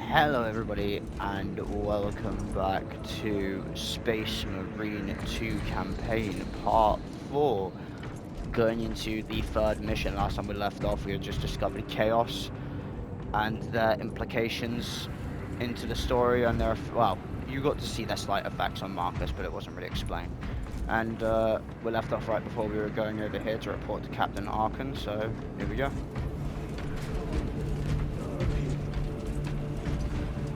Hello everybody and welcome back to Space Marine 2 campaign part 4. Going into the third mission. Last time we left off we had just discovered chaos and their implications into the story, and their, well, you got to see their slight effects on Marcus, but it wasn't really explained. And we left off right before we were going over here to report to Captain Arkan, so here we go.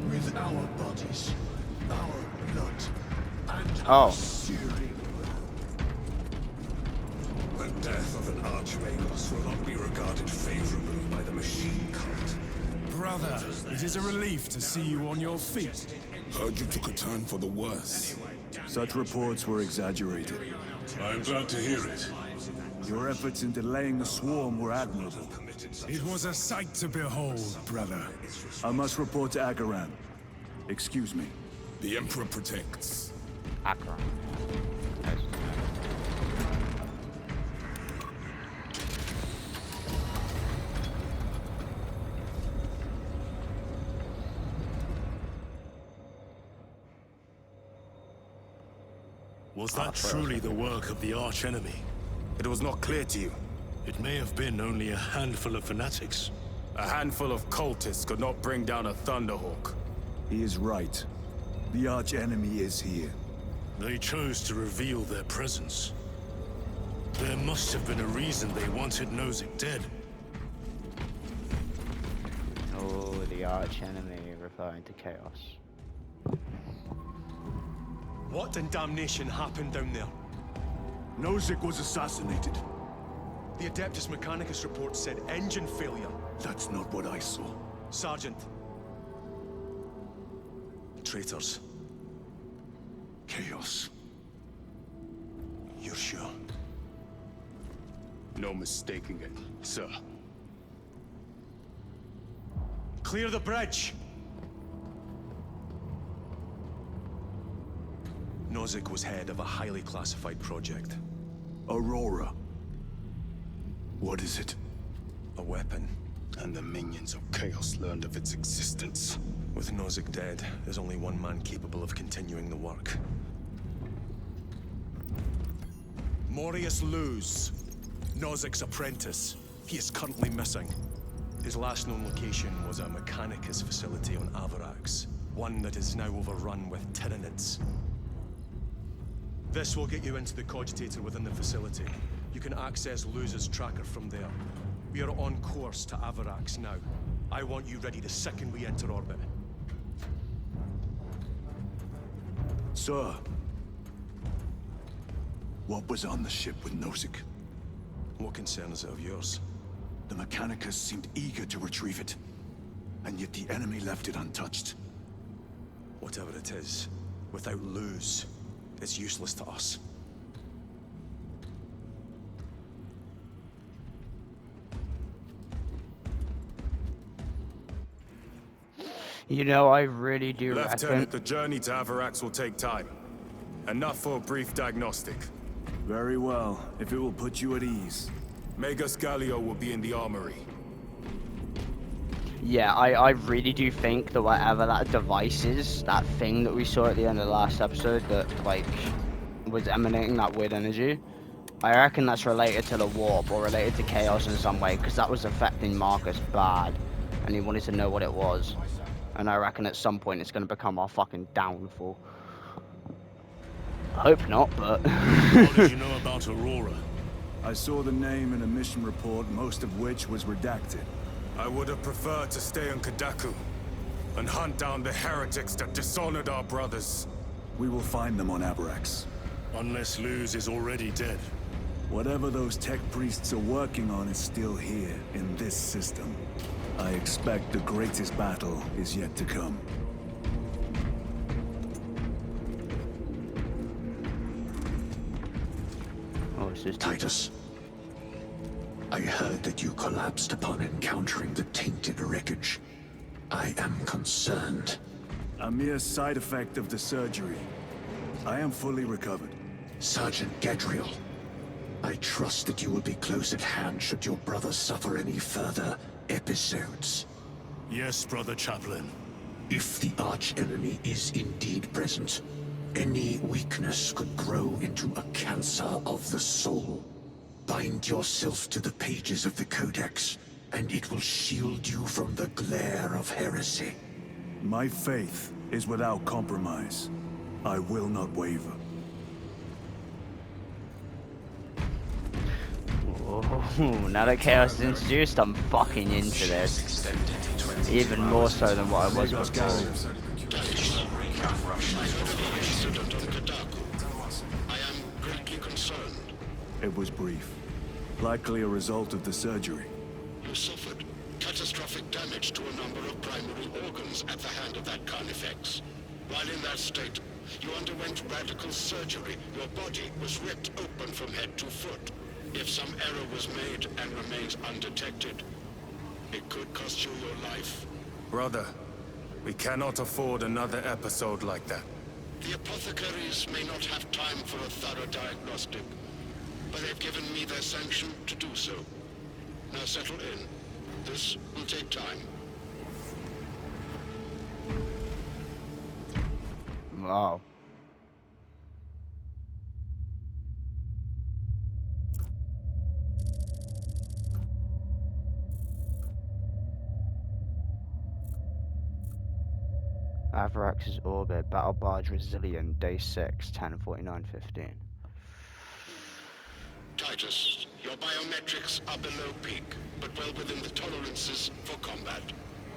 With our bodies, our blood, and Oh. our searing. The death of an Archmagos will not be regarded favorably by the machine cult. Brother, it is a relief to see you on your feet. Heard you took a turn for the worse. Such reports were exaggerated. I'm glad to hear it. Your efforts in delaying the swarm were admirable. It was a sight to behold, brother. I must report to Akaran. Excuse me. The Emperor protects. Akron. Was that truly the work of the archenemy? It was not clear to you. It may have been only a handful of fanatics. A handful of cultists could not bring down a Thunderhawk. He is right. The arch-enemy is here. They chose to reveal their presence. There must have been a reason they wanted Nozick dead. Oh, the arch enemy referring to chaos. What in damnation happened down there? Nozick was assassinated. The Adeptus Mechanicus report said engine failure. That's not what I saw. Sergeant. Traitors. Chaos. You're sure? No mistaking it, sir. Clear the bridge! Nozick was head of a highly classified project. Aurora. What is it? A weapon. And the minions of Chaos learned of its existence. With Nozick dead, there's only one man capable of continuing the work. Morius Luz, Nozick's apprentice. He is currently missing. His last known location was a Mechanicus facility on Avarax, one that is now overrun with Tyranids. This will get you into the cogitator within the facility. You can access Luz's tracker from there. We are on course to Avarax now. I want you ready the second we enter orbit. Sir. What was on the ship with Nozick? What concern is it of yours? The Mechanicus seemed eager to retrieve it. And yet the enemy left it untouched. Whatever it is, without Luz, it's useless to us. You know, I really do Lieutenant, reckon... the journey to Avarax will take time. Enough for a brief diagnostic. Very well, if it will put you at ease. Magus Gallio will be in the armory. Yeah, I really do think that whatever that device is, that thing that we saw at the end of the last episode that, like, was emanating that weird energy, I reckon that's related to the warp or related to chaos in some way, because that was affecting Marcus bad, and he wanted to know what it was. And I reckon at some point it's going to become our fucking downfall. I hope not, but... What did you know about Aurora? I saw the name in a mission report, most of which was redacted. I would have preferred to stay on Kadaku and hunt down the heretics that dishonored our brothers. We will find them on Avarax. Unless Luz is already dead. Whatever those tech priests are working on is still here, in this system. I expect the greatest battle is yet to come. Oh, it's just... Titus, I heard that you collapsed upon encountering the tainted wreckage. I am concerned. A mere side effect of the surgery. I am fully recovered. Sergeant Gadriel, I trust that you will be close at hand should your brother suffer any further episodes. Yes, Brother Chaplain. If the arch-enemy is indeed present, any weakness could grow into a cancer of the soul. Bind yourself to the pages of the Codex, and it will shield you from the glare of heresy. My faith is without compromise. I will not waver. Oh, now that Chaos is introduced, I'm fucking into this. Even more so than what I was before. I am greatly concerned. It was brief. Likely a result of the surgery. You suffered catastrophic damage to a number of primary organs at the hand of that Carnifex. While in that state, you underwent radical surgery. Your body was ripped open from head to foot. If some error was made and remains undetected, it could cost you your life. Brother, we cannot afford another episode like that. The apothecaries may not have time for a thorough diagnostic, but they've given me their sanction to do so. Now settle in. This will take time. Wow. Avarax's orbit, battle barge resilient, day 6, 10:49:15. Titus, your biometrics are below peak, but well within the tolerances for combat.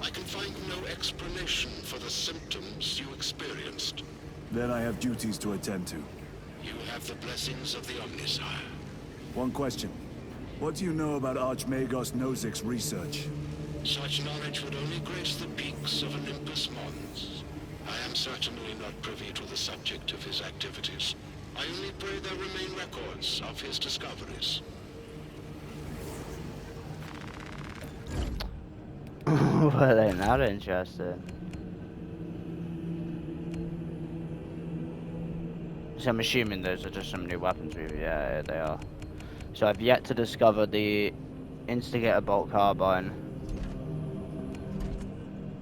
I can find no explanation for the symptoms you experienced. Then I have duties to attend to. You have the blessings of the Omnisire. One question. What do you know about Archmagos Nozick's research? Such knowledge would only grace the peaks of Olympus Mons. I am certainly not privy to the subject of his activities. I only pray there remain records of his discoveries. Well, they're not interested. So I'm assuming those are just some new weapons. Yeah, they are. So I've yet to discover the Instigator bolt carbine,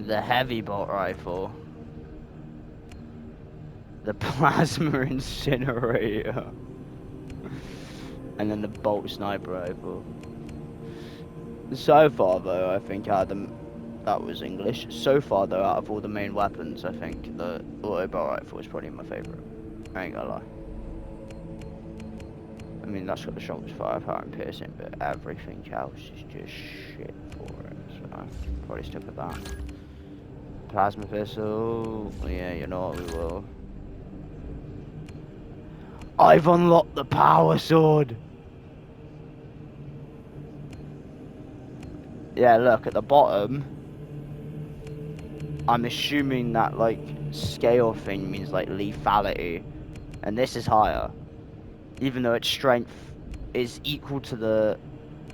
the heavy bolt rifle, the plasma incinerator, and then the bolt sniper rifle. So far, though, I think out of them, that was English. So far, though, out of all the main weapons, I think the auto bolt rifle is probably my favorite. I ain't gonna lie. I mean, that's got the shortest firepower and piercing, but everything else is just shit for it. So probably stick with that. Plasma pistol. Yeah, you know what, we will. I've unlocked the power sword. Yeah, look at the bottom. I'm assuming that like scale thing means like lethality, and this is higher, even though its strength is equal to the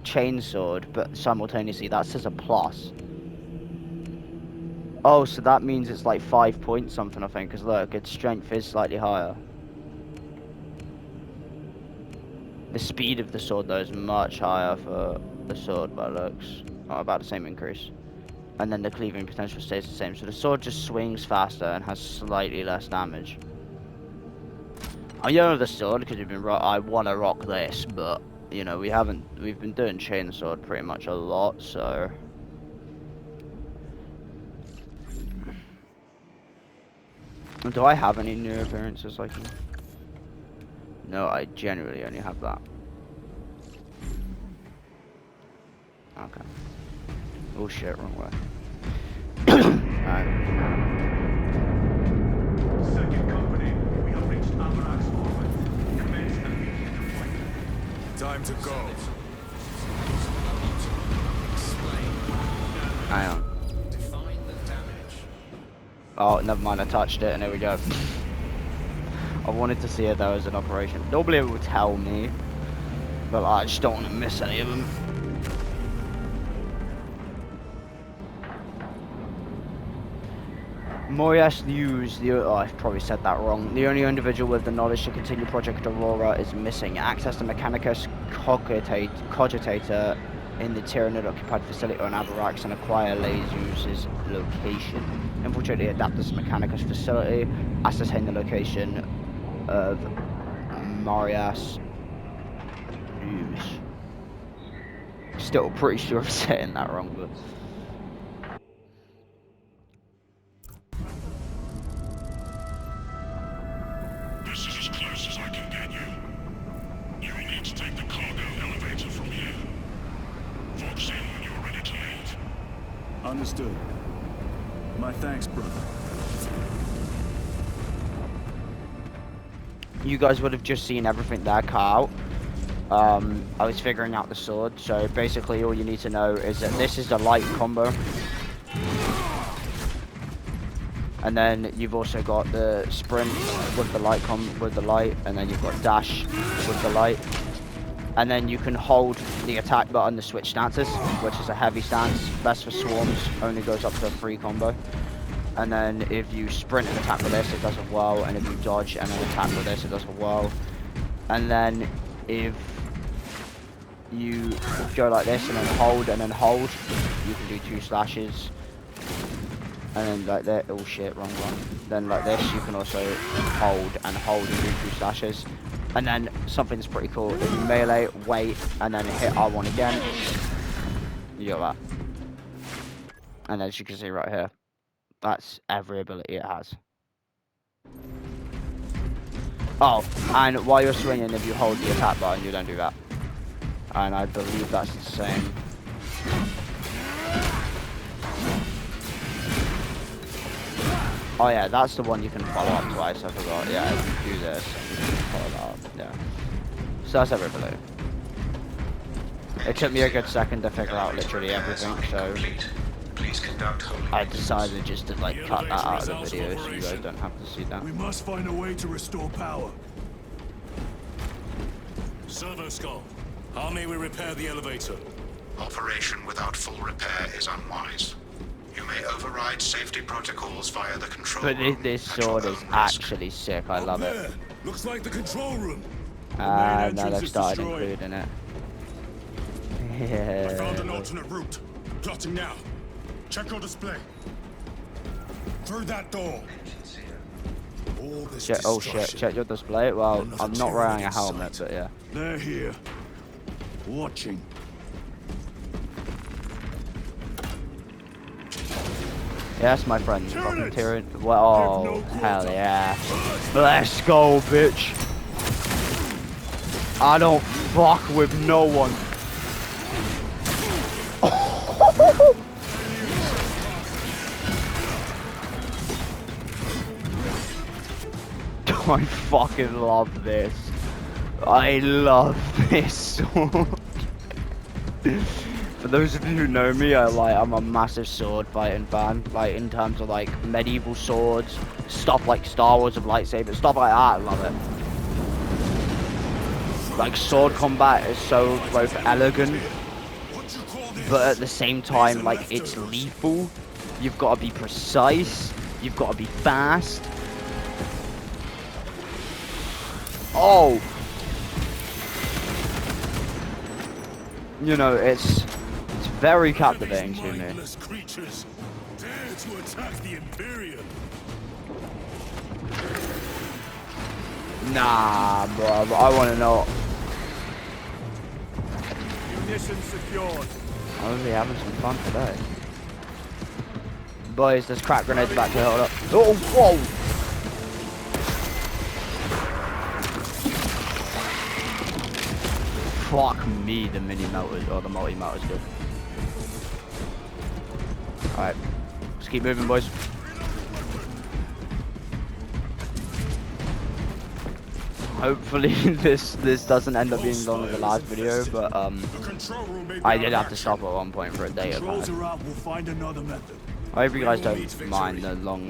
chainsword, but simultaneously that says a plus. Oh, so that means it's like 5 points something, I think, because look, its strength is slightly higher. The speed of the sword, though, is much higher for the sword by looks. Oh, about the same increase. And then the cleaving potential stays the same. So the sword just swings faster and has slightly less damage. I know the sword because I want to rock this, but you know we've been doing chainsword pretty much a lot, so. Do I have any new appearances like that? No, I generally only have that. Okay. Oh shit, wrong way. Alright. Second company, we have reached Avarax orbit. Commence immediate deployment. Time to go. Hang on. Oh, never mind, I touched it and there we go. I wanted to see if there was an operation. Normally it would tell me, but I just don't want to miss any of them. Morias Hughes, oh, I've probably said that wrong. The only individual with the knowledge to continue Project Aurora is missing. Access to Mechanicus Cogitator in the Tyranid occupied facility on Avarax and acquire Lazu's location. Infiltrate the Adaptus Mechanicus facility. Ascertain the location of Marias News. Still pretty sure I'm saying that wrong, but... This is as close as I can get you. You will need to take the cargo elevator from here. Fox in when you're ready to leave. Understood. My thanks, brother. You guys would have just seen everything there cut out. I was figuring out the sword, so basically all you need to know is that this is the light combo. And then you've also got the sprint with the light and then you've got dash with the light. And then you can hold the attack button to switch stances, which is a heavy stance. Best for swarms, only goes up to a 3 combo. And then if you sprint and attack with this, it does a whirl. And if you dodge and then attack with this, it does a whirl. And then if you go like this and then hold, you can do 2 slashes. And then like that, oh shit, wrong one. Then like this, you can also hold and do 2 slashes. And then something's pretty cool. If you melee, wait, and then hit R1 again, you got that. And as you can see right here, that's every ability it has. Oh, and while you're swinging, if you hold the attack button, you don't do that. And I believe that's the same. Oh yeah, that's the one you can follow up twice, I forgot. Yeah, if you do this, you can follow that up, yeah. So that's every ability. It took me a good second to figure out literally everything, so I decided just to like cut that out of the video so you guys don't have to see that. We must find a way to restore power. Servo Skull, how may we repair the elevator? Operation without full repair is unwise. You may override safety protocols via the control But room this at your sword own is risk. actually sick, I love it. There. Looks like the control room. Now entrance they've is started destroyed. including it. I found an Yeah. alternate route. Plotting now. Check your display. Through that door. All this Oh shit, destruction. check your display. Well, Another I'm not tyranny wearing a in helmet, sight. but yeah. They're here. Watching. Yes, my friends. Fucking Tyrants! Tyrion. Well, Give oh, no hell quarter. yeah. Let's go, bitch. I don't fuck with no one. I fucking love this. I love this sword. For those of you who know me, I'm a massive sword fighting fan. Like in terms of like medieval swords, stuff like Star Wars of lightsabers, stuff like that. I love it. Like sword combat is so both elegant, but at the same time, like it's lethal. You've got to be precise. You've got to be fast. Oh. You know, it's very captivating to me. Mindless creatures dare to attack the Imperium. Nah, bro, I want to know. Munitions secured. I'm really having some fun today. Boys, there's crack grenades back here, hold up. Oh, whoa! Fuck me, the mini melters, or the multi melters good. Alright, let's keep moving, boys. Hopefully this doesn't end up being longer than the last video, but I did have to stop at one point for a data Controls pack. are out. We'll find another method. I hope you guys don't mind the long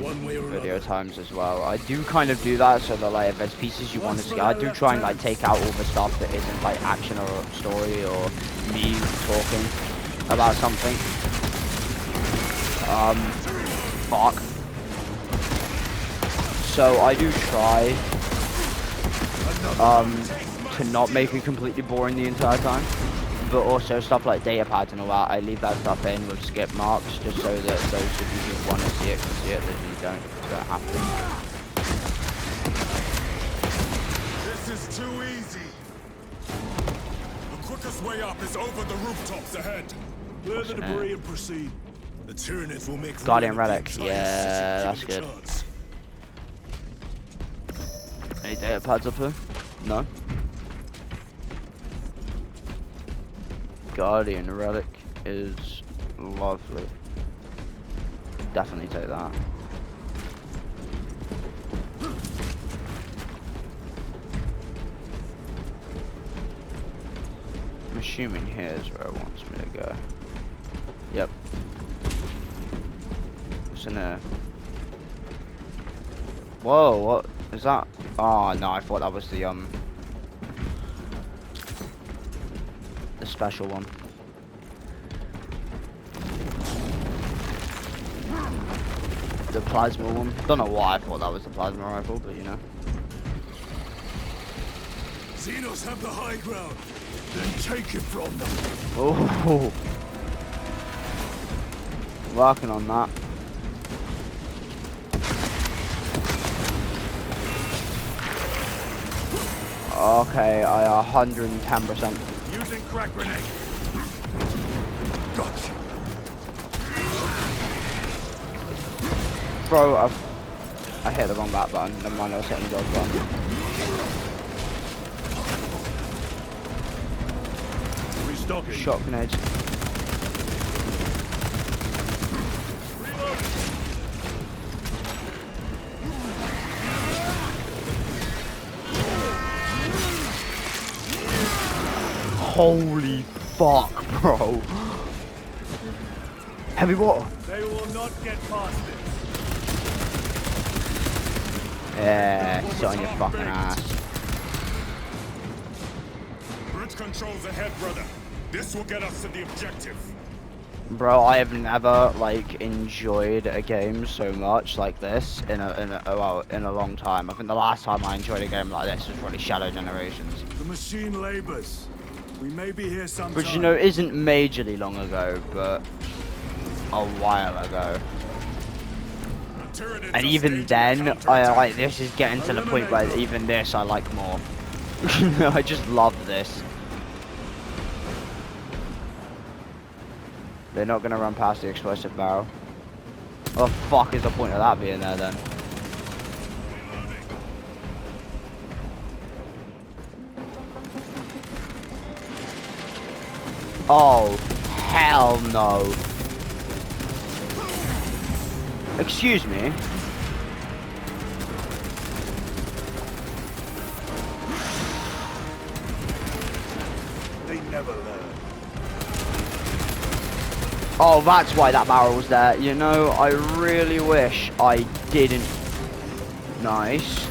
video times as well. I do kind of do that so that like if there's pieces you want to see, I do try and like take out all the stuff that isn't like action or story or me talking about something. Fuck. So I do try to not make it completely boring the entire time. but also stuff like data pads and all that, I leave that stuff in with skip marks just so that those of you who want to see it can see it, that you don't have to. This is too easy. The quickest way up is over the rooftops ahead. Clear the debris and proceed. The Tyranids will make Guardian Rune a relic, big giant yeah, city, that's give it a good. chance. Any data pads up here? No. Guardian relic is lovely. Definitely take that. I'm assuming here's where it wants me to go. Yep. What's in there? Whoa, what is that? Oh no, I thought that was the special one. The plasma one. Don't know why I thought that was the plasma rifle, but you know. Xenos have the high ground. Then take it from them. Oh, working on that. Okay, I 110%. Using crack grenade. Gotcha. Bro, I hit the wrong back button. Never mind, I was hitting the dodge button. Restocking. Shot grenades. Holy fuck, bro. Heavy water. They will not get past this. Yeah, sit on your fucking ass. Bridge controls ahead, brother. This will get us to the objective. Bro, I have never like enjoyed a game so much like this in a long time. I think the last time I enjoyed a game like this was probably Shadow Generations, The machine labors. We may be here sometime. which you know isn't majorly long ago, but a while ago. And even then, I like this is getting to the point where even this I like more. I just love this. They're not gonna run past the explosive barrel. What the fuck is the point of that being there then? Oh, hell no. Excuse me. They never learn. Oh, that's why that barrel was there. You know, I really wish I didn't. Nice.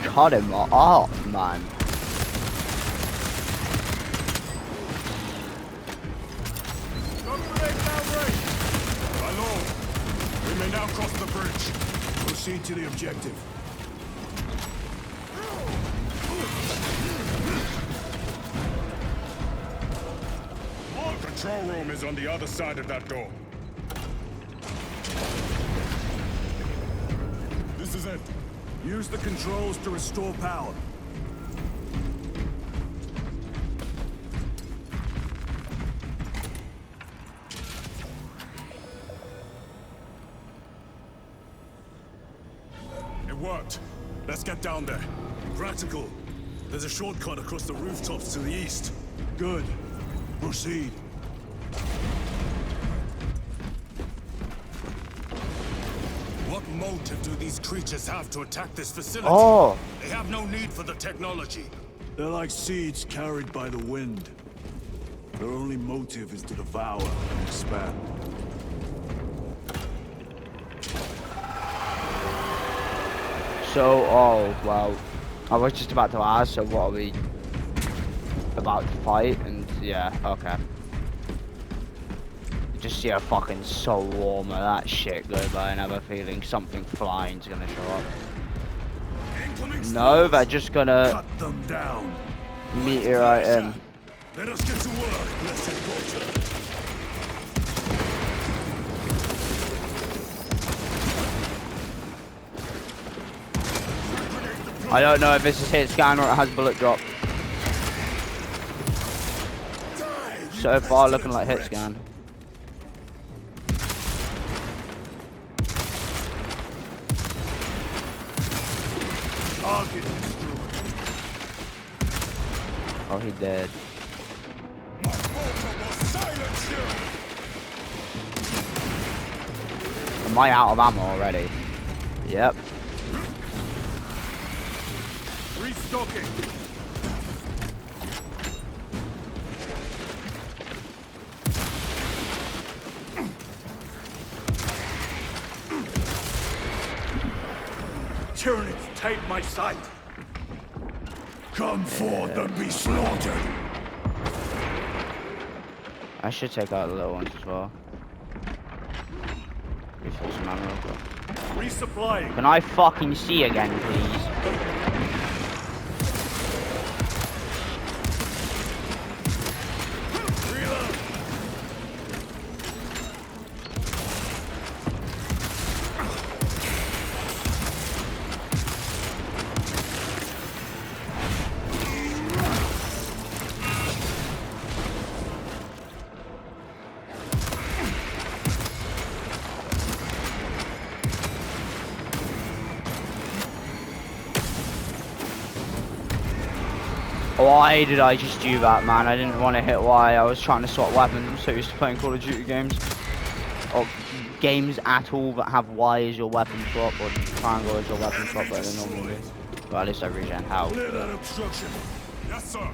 Cut him off, man. We may now cross the bridge. Proceed to the objective. Control room is on the other side of that door. This is it. Use the controls to restore power. It worked. Let's get down there. Practical. There's a shortcut across the rooftops to the east. Good. Proceed. What motive do these creatures have to attack this facility? Oh. They have no need for the technology. They're like seeds carried by the wind. Their only motive is to devour and expand. So, oh, well. I was just about to ask, so what are we about to fight? And yeah, okay. Just see a fucking soul warmer, that shit go by, and have a feeling something flying's gonna show up. No, they're just gonna Cut them down. meteorite him. Let us get to work, blessed Vulture. I don't know if this is hit scan or it has bullet drop. So far looking like hit scan. Target destroyed. Oh, he dead. Am I out of ammo already? Yep. Restocking. Tyranids, take my sight. Come forth and be slaughtered. I should take out the little ones as well. Refill some ammo real quick. Resupplying. Can I fucking see again, please? Why did I just do that, man? I didn't want to hit Y. I was trying to swap weapons. I'm so used to playing Call of Duty games. Or games at all that have Y as your weapon swap, or triangle as your weapon swap, like they normally do. Well, at least I regen health. Clear that obstruction. Yes, sir.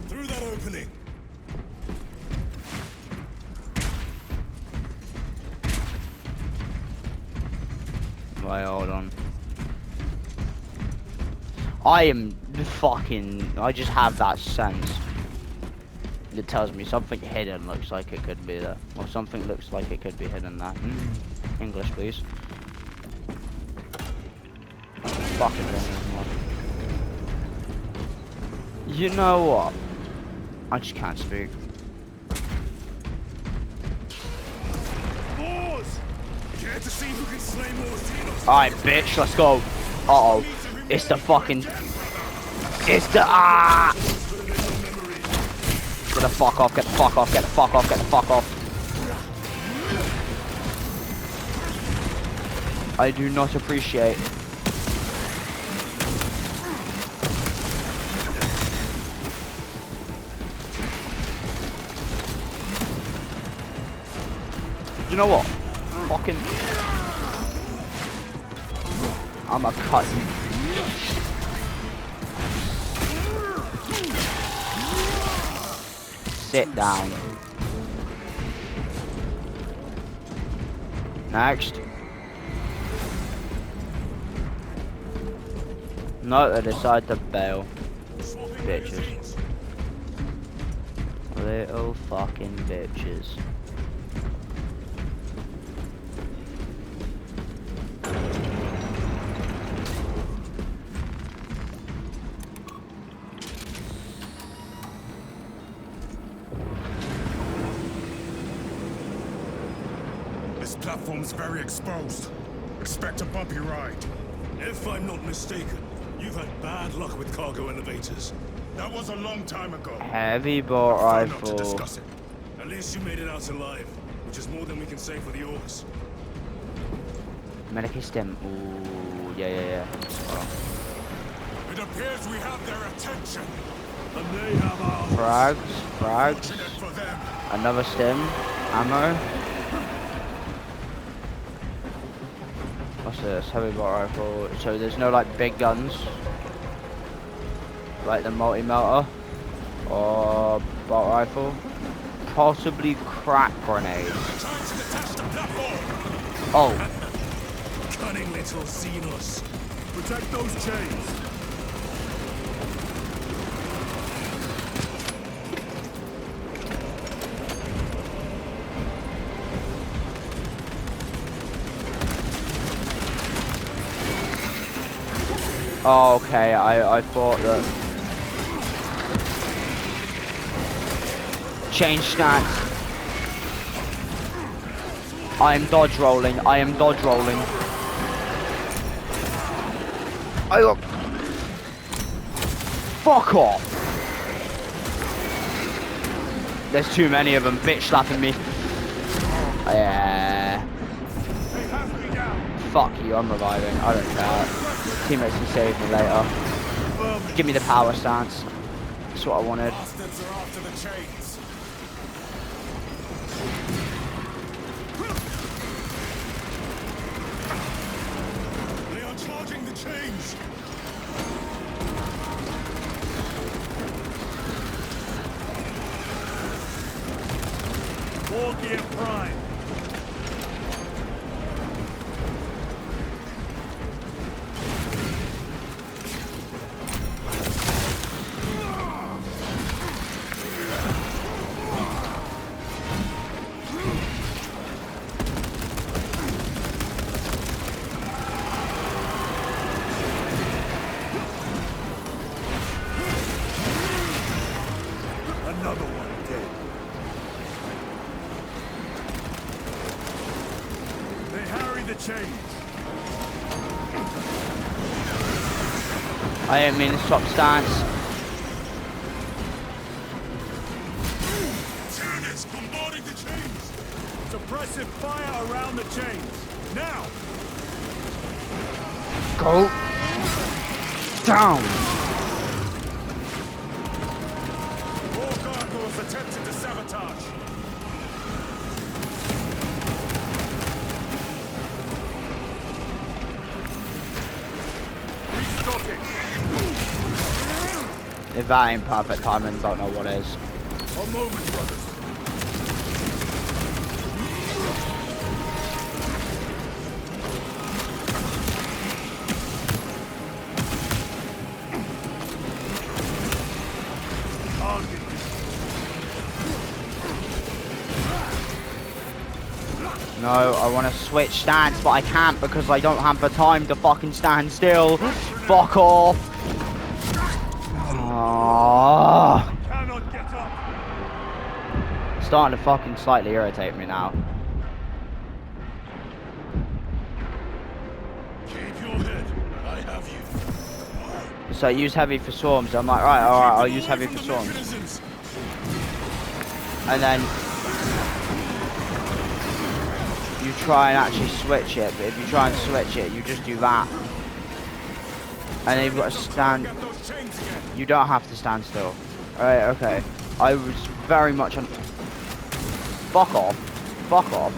Through that opening. Wait, hold on. I am fucking... I just have that sense. It tells me something hidden looks like it could be there. Or something looks like it could be hidden there. English, please. Fucking thing. You know what? I just can't speak. Care to see who can slay more Xenos? Alright, bitch, let's go. Uh-oh. It's the fucking... It's the... Ah! Get the fuck off, get the fuck off, get the fuck off, get the fuck off. I do not appreciate. You know what? Fucking... I'ma cut you. Sit down. Next. No, they decide to bail. Bitches. Little fucking bitches. This platform's very exposed. Expect a bumpy ride. If I'm not mistaken, you've had bad luck with cargo elevators. That was a long time ago. Heavy bolt Prefer not to rifle. discuss it. At least you made it out alive, which is more than we can say for the orcs. Medic stem. Ooh, yeah. Hold on. It appears we have their attention. And they have ours. Frags. Fortunate for them. Another stem. Ammo. What's this? Heavy bolt rifle. So there's no like big guns. Like the multi-melter. Or bolt rifle. Possibly crack grenade. Trying to detach the platform! Oh, Cunning little Xenos. Protect those chains. oh okay, I thought that. Change stance. I am dodge rolling. I am dodge rolling. I got. Fuck off. There's too many of them bitch slapping me. Yeah. Fuck you, I'm reviving. I don't care. Teammates can save me later. Give me the power stance. That's what I wanted. Bastards are after the chains. They are charging the chains. War gear prime. Another one dead. They harry the chains. I didn't mean to swap stance. Tyranids bombarding the chains. Suppressive fire around the chains. Now! Go down. More gargoyles attempted to sabotage. Restocking. If that ain't perfect timing, don't know what is. A moment, brothers. Target. No, I want to switch stance, but I can't because I don't have the time to fucking stand still. Fuck off. Aww. Cannot get up. Starting to fucking slightly irritate me now. Keep your head. I have you. So I use heavy for swarms. I'm like, right, alright, I'll use heavy for swarms. Mechanisms. And then you try and actually switch it, but if you try and switch it, you just do that. And then you've got to stand. Get those chains again. You don't have to stand still. Alright, okay. I was very much on. Fuck off. Fuck off.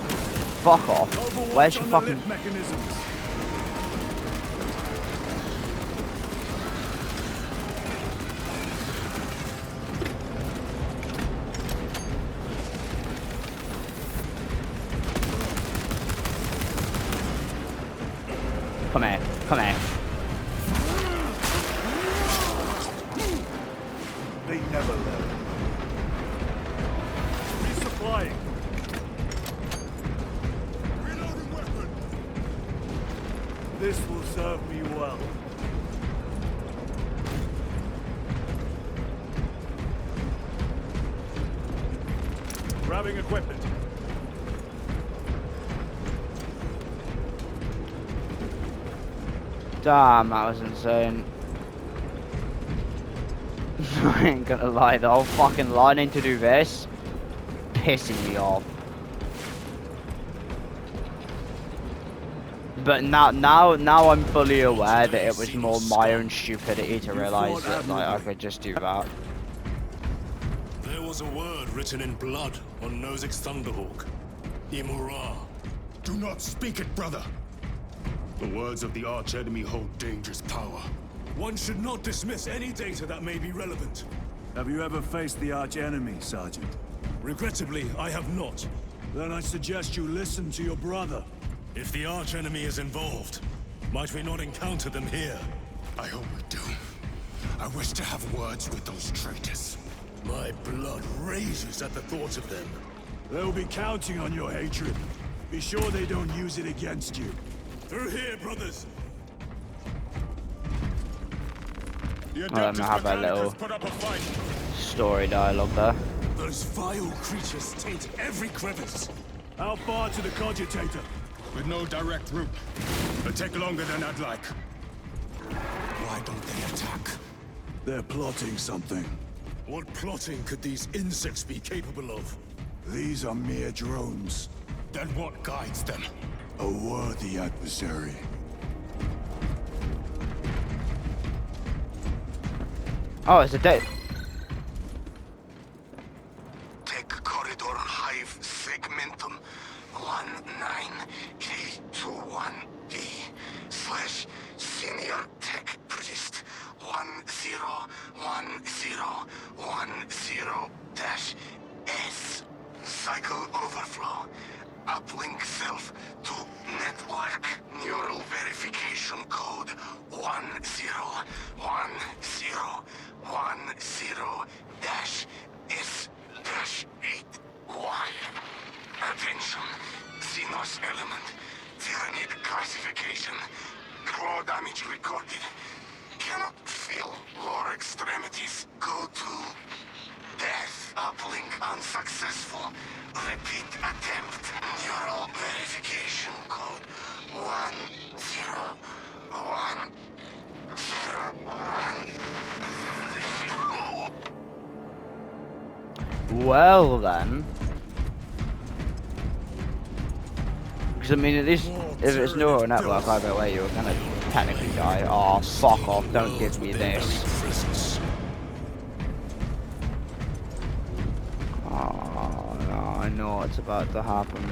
Fuck off. Overwatch Where's your on the fucking. lift mechanisms. Come here. Come here. They never learn. Resupplying. Reloading weapon. This will serve me well. Grabbing equipment. Damn, that was insane. I ain't gonna lie, the whole fucking lining to do this pissing me off. But now I'm fully aware that it was more my own stupidity to realise that like I could just do that. There was a word written in blood on Nozick's Thunderhawk. Imura. Do not speak it, brother. The words of the archenemy hold dangerous power. One should not dismiss any data that may be relevant. Have you ever faced the arch-enemy, Sergeant? Regrettably, I have not. Then I suggest you listen to your brother. If the archenemy is involved, might we not encounter them here? I hope we do. I wish to have words with those traitors. My blood raises at the thought of them. They'll be counting on your hatred. Be sure they don't use it against you. Through here, brothers! The Well, I'm gonna have a little put up a fight. story dialogue there. Those vile creatures taint every crevice. How far to the cogitator? With no direct route. It'll take longer than I'd like. Why don't they attack? They're plotting something. What plotting could these insects be capable of? These are mere drones. Then what guides them? A worthy adversary. Oh, it's a date. Tech corridor hive segmentum 19K21B/senior tech priest 101010-S. Cycle overflow. Uplink self to network. Neural verification code 1010-S-8Y. Attention. Xenos element. Tyranid classification. Claw damage recorded. Cannot feel lower extremities. Go to death. Uplink unsuccessful. Repeat attempt. Neural verification code 101001. Well then. Because I mean, at least if it's neural network either way, you're gonna technically die. Oh, fuck off! Don't give me this. Oh no, I know what's about to happen.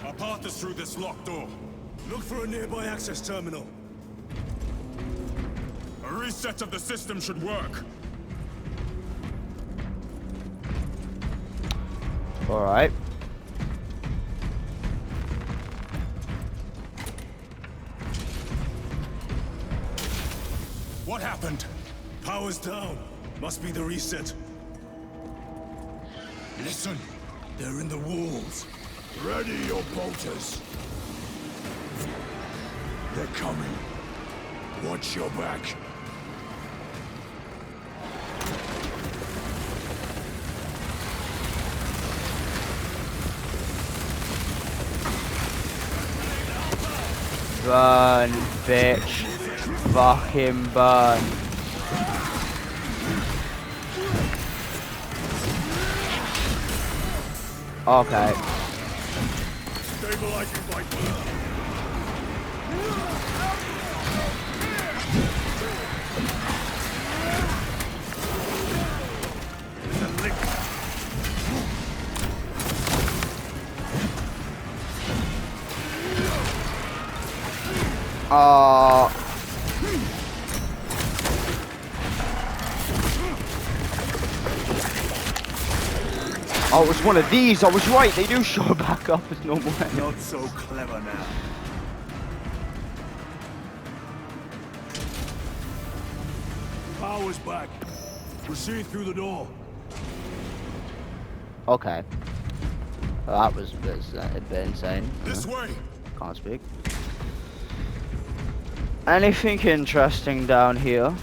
Our path is through this locked door. Look for a nearby access terminal. A reset of the system should work. Alright. What happened? Power's down. Must be the reset. Listen. They're in the walls. Ready your bolters. They're coming. Watch your back. Burn, bitch. Fucking burn. Okay. Stabilizing flight. Oh, it was one of these. I was right. They do show back up as normal. Not so clever now. Power's back. Proceed through the door. Okay. Well, that was a bit insane. This way. Can't speak. Anything interesting down here?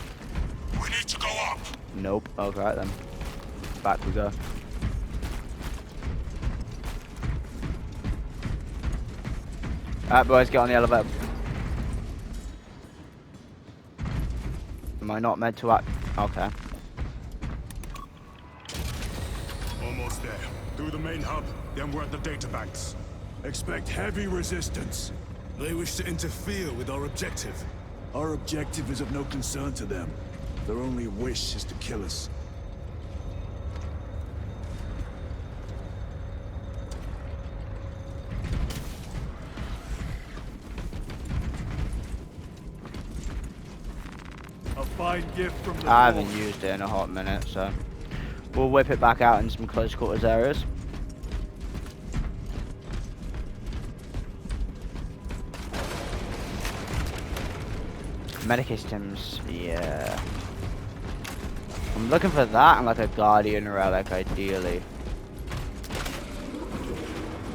We need to go up. Nope. Okay then. Back we go. Alright boys, get on the elevator. Am I not meant to act? Okay. Almost there. Through the main hub, then we're at the data banks. Expect heavy resistance. They wish to interfere with our objective. Our objective is of no concern to them. Their only wish is to kill us. fine gift from the I haven't Lord. used it in a hot minute, so we'll whip it back out in some close quarters areas. Medic systems, yeah. I'm looking for that and like a Guardian relic, ideally.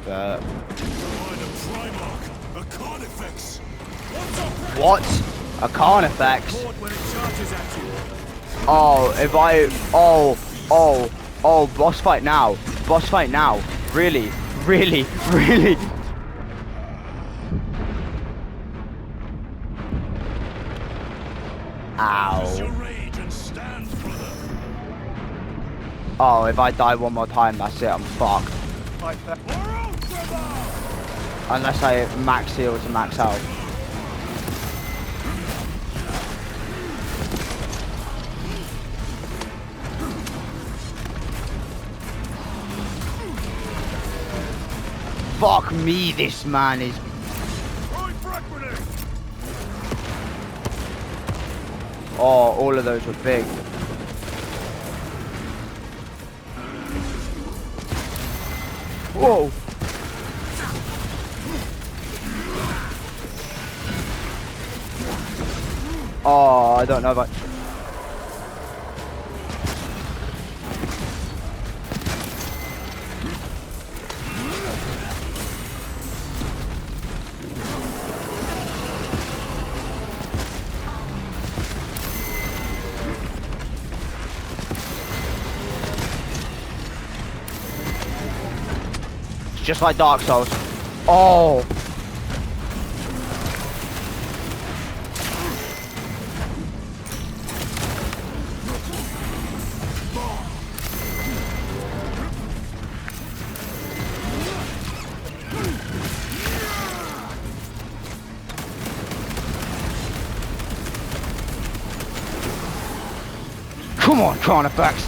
But Find a Primarch, a Carnifex. what? A Carnifex? Caught when it charges at you. Oh, if I boss fight now. Boss fight now. Really? Really? Really? Use your Ow. rage and stand, brother. Oh, if I die one more time, that's it, I'm fucked. Fight back. Unless I max heal to max health. Fuck me, this man is... Oh, all of those were big. Whoa! Oh, I don't know about... It's just like Dark Souls. Oh! Come on, Carnifex!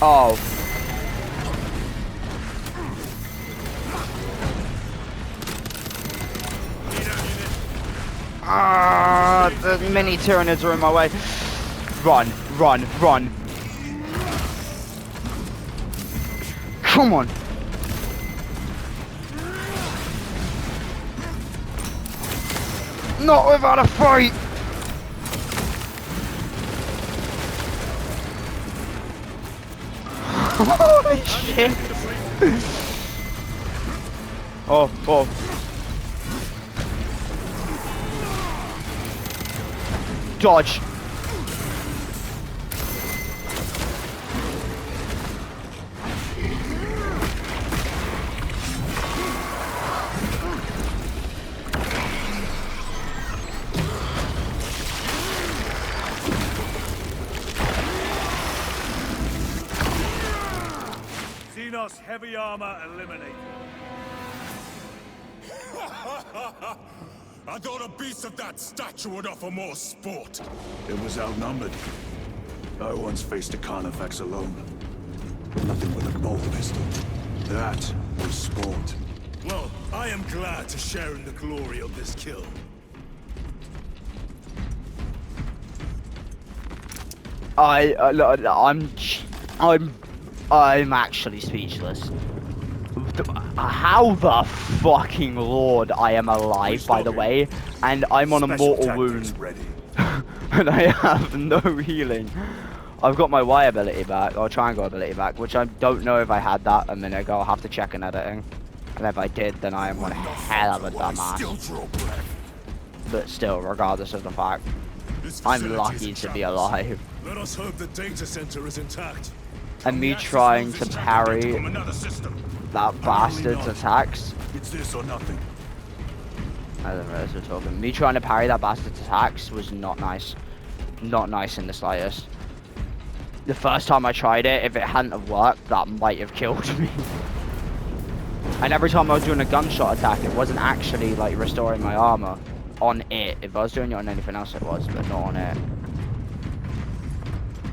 Oh. Ah, the mini Tyranids are in my way. Run, run, run. Come on. Not without a fight. Holy shit. Oh, oh. Dodge. Xenos heavy armor eliminated. I thought a beast of that stature would offer more sport. It was outnumbered. I once faced a Carnifex alone. Nothing but a bolt pistol. That was sport. Well, I am glad to share in the glory of this kill. I'm actually speechless. How the fucking lord I am alive, by the way, and I'm on a mortal wound, and I have no healing. I've got my Y ability back, or triangle ability back, which I don't know if I had that a minute ago. I'll have to check in editing, and if I did, then I am one hell of a dumbass. But still, regardless of the fact, I'm lucky to be alive. Let us hope the data center is intact. And me trying to parry that bastard's attacks. It's this or nothing. I don't realize we're talking. Me trying to parry that bastard's attacks was not nice. Not nice in the slightest. The first time I tried it, if it hadn't have worked, that might have killed me. And every time I was doing a gunshot attack, it wasn't actually like restoring my armor on it. If I was doing it on anything else, it was, but not on it.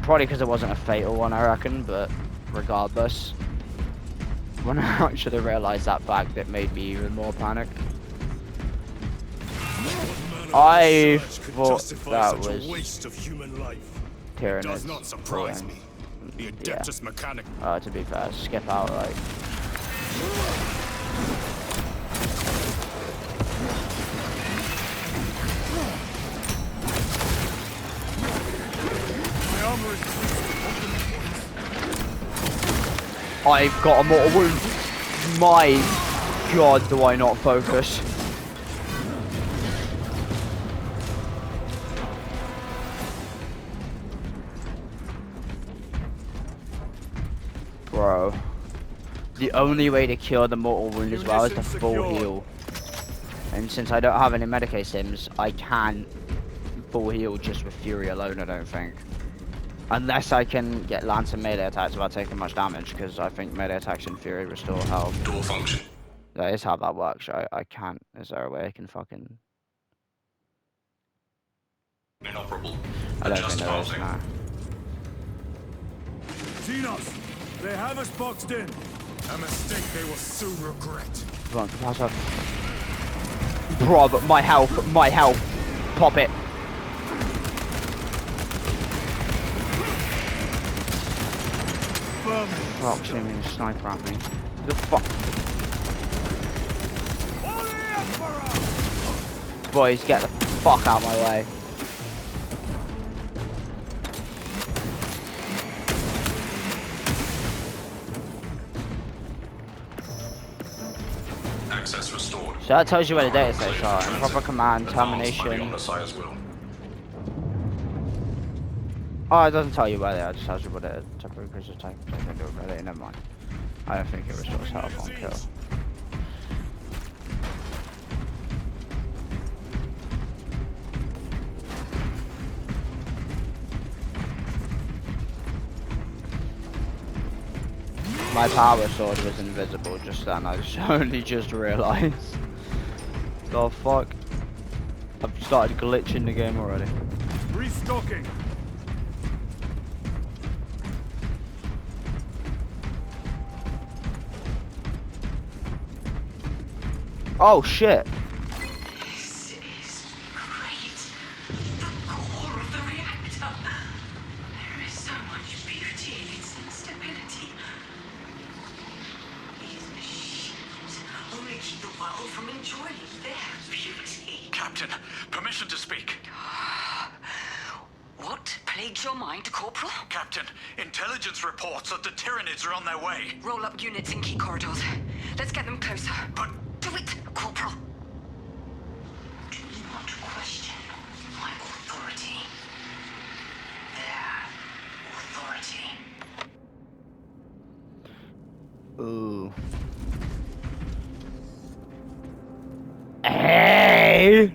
Probably because it wasn't a fatal one, I reckon, but regardless. When I actually realised that fact, it made me even more panicked. I thought that was waste of human life. Tyranids. Does not surprise me. The Adeptus Mechanic. To be fair, skip out like. I've got a mortal wound. My god, do I not focus? Bro. The only way to cure the mortal wound as well is to full heal. And since I don't have any Medicaid sims, I can't full heal just with Fury alone, I don't think. Unless I can get lance and melee attacks without taking much damage, because I think melee attacks in Fury restore health. Door function. That is how that works, right? I can't. Is there a way I can fucking... Inoperable. I don't think there is, nah. Xenos, they have us boxed in. A mistake they will soon regret. Come on, pass up. Bro, but my health, pop it. Rock's aiming a sniper at me. The fuck? Boys, get the fuck out of my way. Access restored. So that tells you where the data sets are. Proper command, termination. On the sire's will. Oh, it doesn't tell you where they are, it just tells you what it is. Temporary creature type, so I can do it really, never mind. I don't think it restores health on kill. My power sword was invisible just then, I only just realised. The fuck? I've started glitching the game already. Restocking. Oh shit! This is great. The core of the reactor. There is so much beauty in its instability. These machines only keep the world from enjoying their beauty. Captain, permission to speak. What plagues your mind, Corporal? Captain, intelligence reports that the Tyranids are on their way. Roll up units in key corridors. Let's get them closer. But Do it, Corporal. Do not question my authority. Their authority. Ooh. Hey!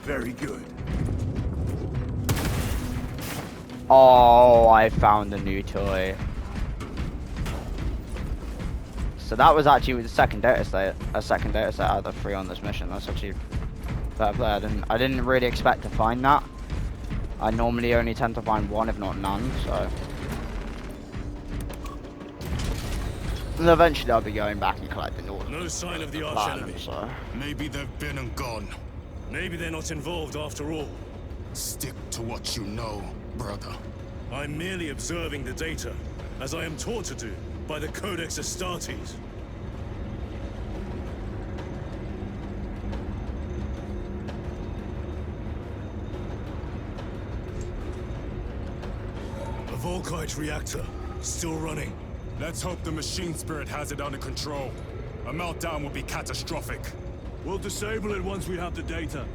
Very good. Oh, I found a new toy. So that was actually the second data set, out of the 3 on this mission. That's actually fair play. I didn't really expect to find that. I normally only tend to find 1, if not none. So, and eventually I'll be going back and collecting all. No sign of the arch platinum, enemy. so. Maybe they've been and gone. Maybe they're not involved after all. Stick to what you know, brother. I'm merely observing the data, as I am taught to do by the Codex Astartes. A Volkite reactor, still running. Let's hope the machine spirit has it under control. A meltdown would be catastrophic. We'll disable it once we have the data.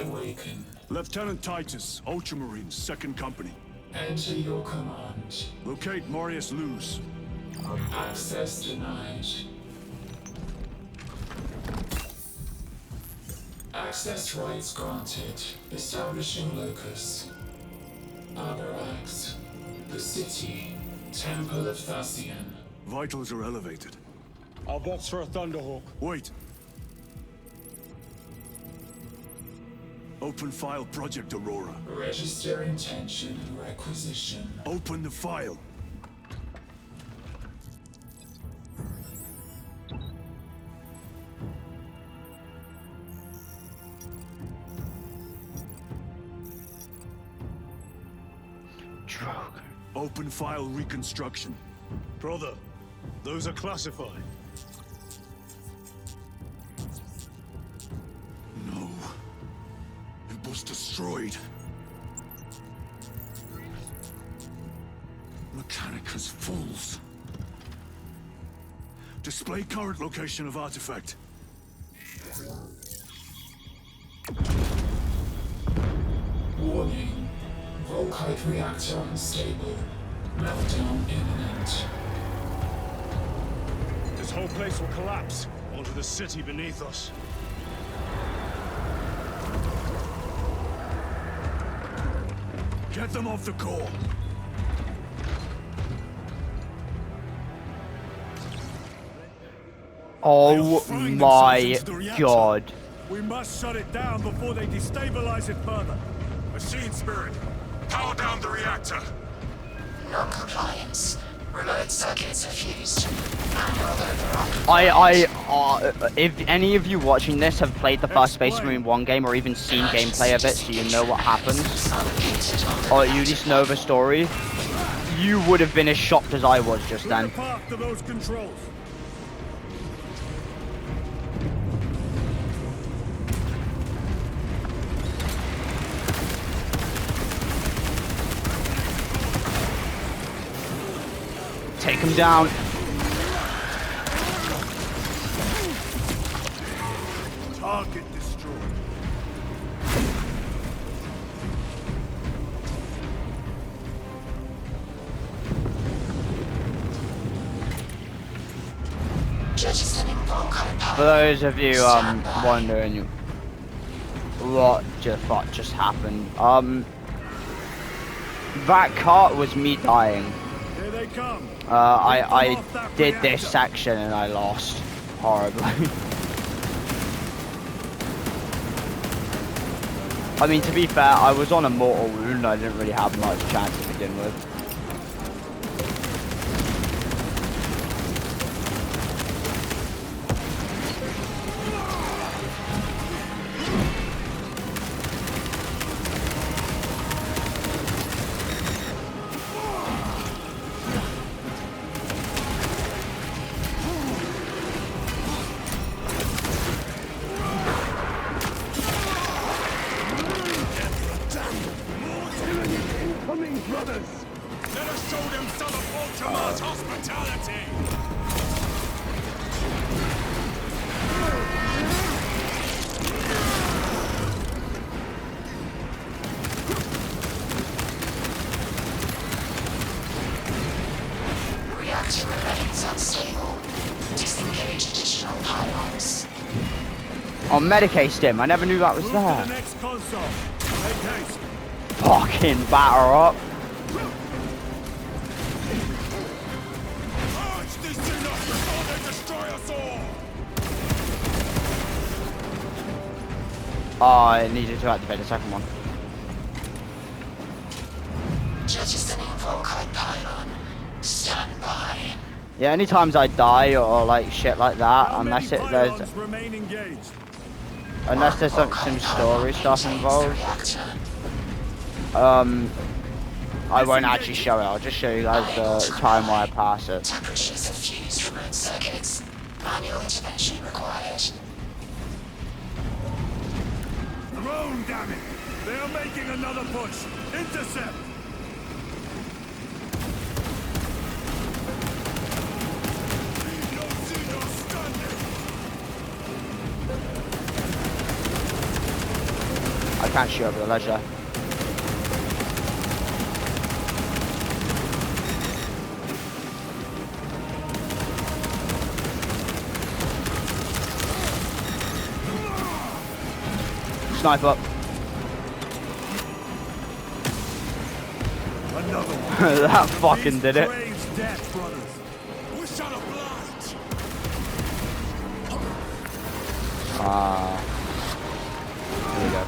Awaken. Lieutenant Titus, Ultramarines, 2nd Company. Enter your command. Locate Marius Luz. Access denied. Access rights granted. Establishing locus. Avarax. The city. Temple of Thasian. Vitals are elevated. I'll box for a Thunderhawk. Wait. Open file Project Aurora. Register intention and requisition. Open the file. Drogon. Open file reconstruction. Brother, those are classified. No. It was destroyed. Mechanicus falls. Display current location of artifact. Warning. Volkite reactor unstable. Meltdown imminent. This whole place will collapse onto the city beneath us. Get them off the core. Oh Find my themselves into the reactor. god. We must shut it down before they destabilize it further. Machine Spirit, power down the reactor. Non-compliance. Remote circuits are fused. Manual override. If any of you watching this have played the first Space Marine 1 game or even seen gameplay of it, so you know what happens, or you just know the story, you would have been as shocked as I was just then. Clear path to those controls. Take him down. Target destroyed. Jettisoning Volkite power. For those of you wondering what the fuck just happened, that cart was me dying. Here they come. I did this section and I lost horribly. I mean, to be fair, I was on a mortal wound. I didn't really have much chance to begin with. Let us show them some of Ultramar's hospitality. Reactor remains unstable. Disengage additional pylons. Oh, medicate him. I never knew that was Move to the there. next console. Make haste. Fucking batter up. Purge these sinners before they destroy us all. Oh, I needed to activate the second one. Jettisoning Volkite pylon. Stand by. Yeah, any times I die or like shit like that, How unless many it there's pylons remain engaged? unless there's some story stuff involved, I won't actually show it. I'll just show you guys the time where I pass it. Temperatures have fused remote circuits. Manual intervention required. Drone, damn it! They are making another push. Intercept. Can't shoot over the ledge there. Snipe up. That fucking did it. Ah. Here we go.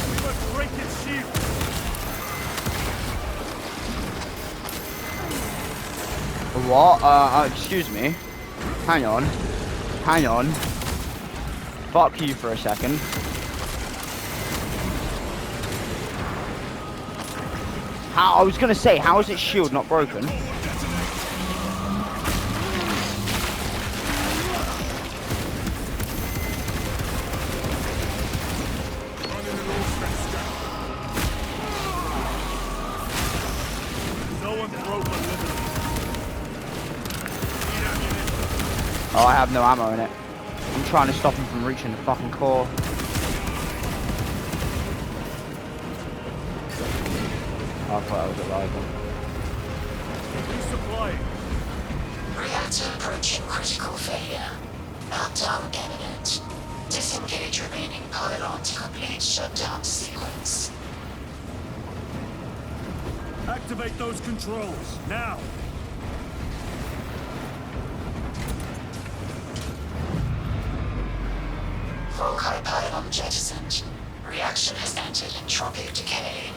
We must break its shield. What? Excuse me. Hang on. Hang on. Fuck you for a second. I was gonna say, how is its shield not broken? Oh, I have no ammo in it. I'm trying to stop him from reaching the fucking core. I thought I was alive. Resupplying. Reactor approaching critical failure. Meltdown imminent. Disengage remaining pylon to complete shutdown sequence. Activate those controls, now! Foci pylon jettisoned. Reaction has entered entropic decay.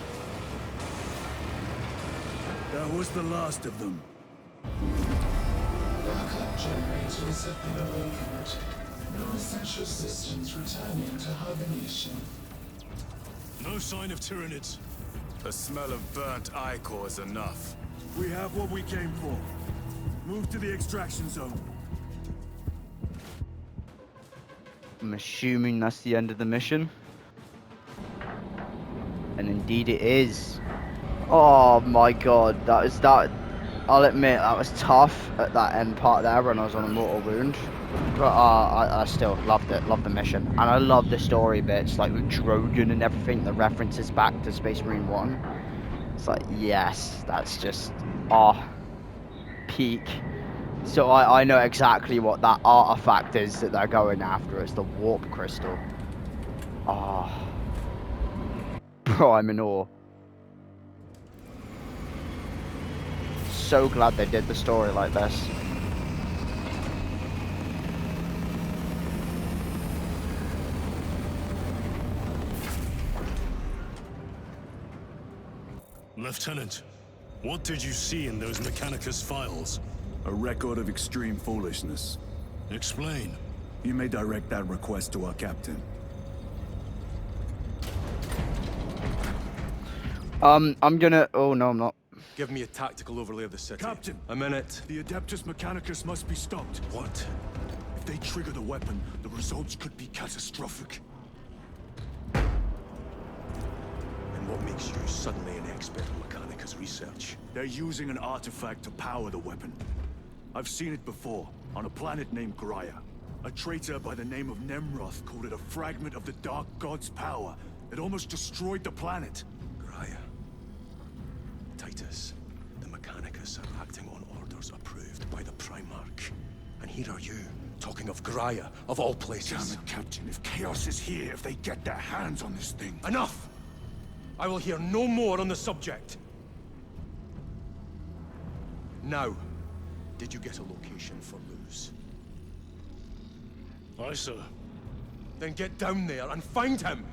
That was the last of them. Backup generators have been awakened. No essential systems returning to hibernation. No sign of Tyranids. The smell of burnt ichor is enough. We have what we came for. Move to the extraction zone. I'm assuming that's the end of the mission. And indeed it is. Oh my god, that. I'll admit, that was tough at that end part there when I was on a mortal wound. But I still loved it, loved the mission. And I love the story bits, like with Drogon and everything, the references back to Space Marine 1. It's like, yes, that's just, peak. So I know exactly what that artifact is that they're going after. It's the warp crystal. Bro, I'm in awe. So glad they did the story like this. Lieutenant, what did you see in those Mechanicus files? A record of extreme foolishness. Explain. You may direct that request to our captain. I'm gonna... Oh, no, I'm not. Give me a tactical overlay of the city. Captain! A minute. The Adeptus Mechanicus must be stopped. What? If they trigger the weapon, the results could be catastrophic. And what makes you suddenly an expert in Mechanicus research? They're using an artifact to power the weapon. I've seen it before, on a planet named Graia. A traitor by the name of Nemroth called it a fragment of the Dark God's power. It almost destroyed the planet. Graia. Titus, the Mechanicus are acting on orders approved by the Primarch. And here are you, talking of Graia, of all places. Damn it, Captain. If Chaos is here, if they get their hands on this thing... Enough! I will hear no more on the subject. Now, did you get a location for Luz? Aye, sir. Then get down there and find him!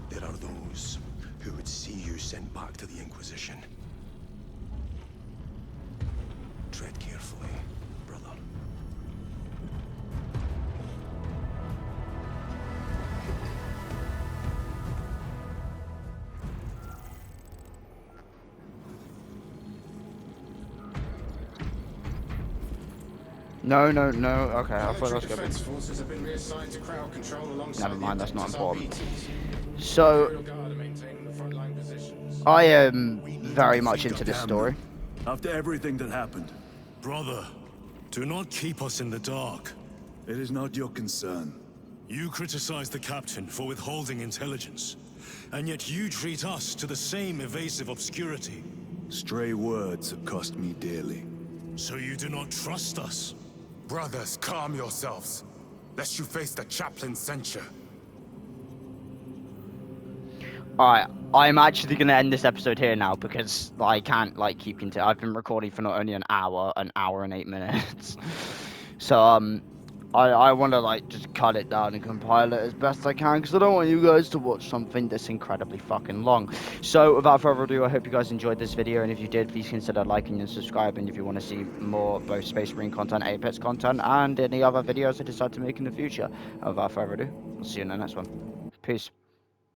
There are those who would see you sent back to the Inquisition. Tread carefully, brother. No, no, no. Okay, I thought that was gonna be... forces have been reassigned to crowd control alongside Never mind, that's not important. RPTs. So, Guard are maintaining the frontline positions. I am very much into this story. After everything that happened, Brother, do not keep us in the dark. it is not your concern. You criticize the captain for withholding intelligence, and yet you treat us to the same evasive obscurity. Stray words have cost me dearly. So you do not trust us? Brothers, calm yourselves, lest you face the chaplain's censure. Alright, I'm actually going to end this episode here now because I can't, like, keep I've been recording for not only an hour and 8 minutes. So, I want to, like, just cut it down and compile it as best I can because I don't want you guys to watch something that's incredibly fucking long. So, without further ado, I hope you guys enjoyed this video, and if you did, please consider liking and subscribing if you want to see more both Space Marine content, Apex content, and any other videos I decide to make in the future. Without further ado, I'll see you in the next one. Peace.